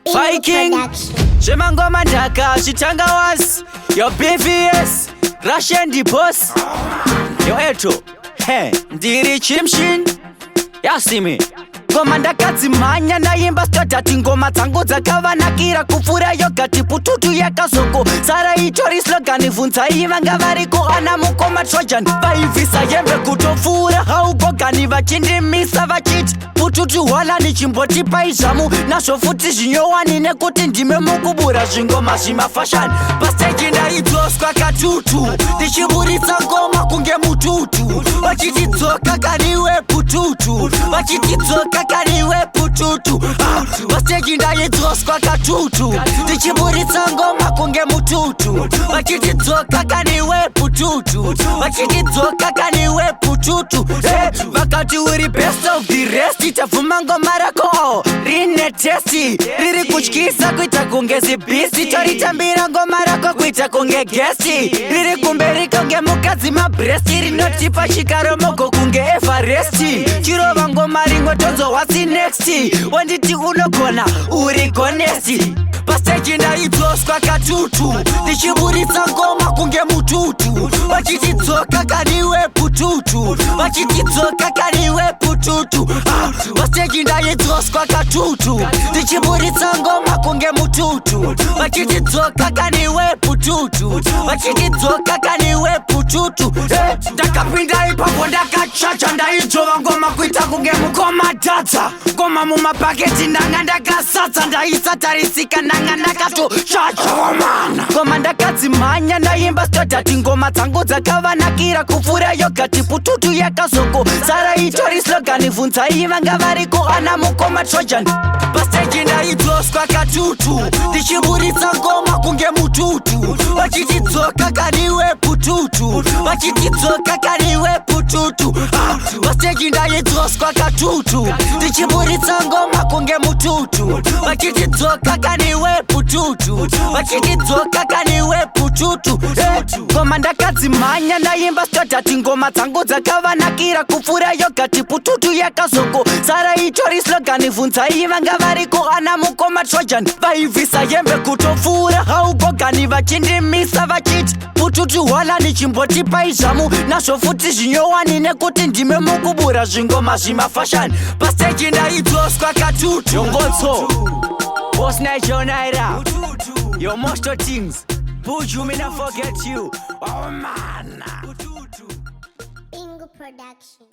Vyking, Shemangoma Ndaka, Shitangawas, your BVS, Russian the boss, your Eto, hey, Ndiri Chimshin, Yasimi. Ngoma ndakadzimhanya ndaimba stadhati ngoma dzangu dzakavanakira kupfura yogati pututu yakazoko sara itori slogani bvunzai vanga variko ana mukoma trojan vaibvisa hembe kutopfuura haugogani vachindimisa vachiti pututu hwalani chimbotipai zvamu nazvo futi zvinyowani nekuti ndime mukubura zvingoma zvimafashani PaStage ndaidzoswa katutu ndichiburitsa ngoma kunge mututu vachitidzoka kariwe pututu vachitidzoka kariwe pututu PaStage ndaidzoswa katutu ndichiburitsa ngoma kunge mututu vachitidzoka kariwe pututu vachitidzoka kariwe pututu vakati uri best of the rest tabvuma ngoma rako rine testi riri kutyisa kuita kunge zibhisi toritambira ngoma rako kuita kunge gesti riri kumberi kunge mukadzi mabresti rinotipa chikaromogo kunge everesti chirova ngoma rimwe tonzo what's next wanditi unogona uri gonesti PaStage ndaidzoswa katutu ndichiburitsa ngoma kunge mututu vachitidzoka kariwe pututu vachitidzoka kariwe pututu PaStage ndaidzoswa katutu ndichiburitsa ngoma kunge mututu vachitidzoka kariwe pututu vachitidzoka kariwe pututu ndakapinda ipapo ndakachacha ndaidzova ngoma kuita kunge mukomadhadza ngoma mumapaketi ndanga ndakasadza ndaisatarisika ndanga ndakatochacha ngoma ndakadzimhanya ndaimba stadhati ngoma dzangu dzakavanakira kupfura yogati pututu yakazoko sara itori slogani bvunzai vanga variko ana mukoma trojan PaStage ndaidzoswa katutu ndichiburitsa ngoma kunge mututu vachitidzoka kariwe pututu vachitidzoka kariwe pututu PaStage ndaidzoswa katutu ndichiburitsa ngoma kunge mututu vachitidzoka kariwe pututu vachitidzoka kariwe pututu ngoma ndakadzimhanya ndaimba stadhati ngoma dzangu dzakavanakira kupfura yogati pututu yakazoko sara itori slogani bvunzai vanga variko ana mukoma trojan vaibvisa hembe kutopfuura haugogani vachindimisa vachiti pututu hwalani chimbotipai zvamu nazvo futi zvinyowani nekuti ndime mukubura zvingoma zvimafashani PaStage ndaidzoswa katutu yongotso Boss Nigel Naira, your most of things. Put you, me not forget you. Oh man. Bingu production.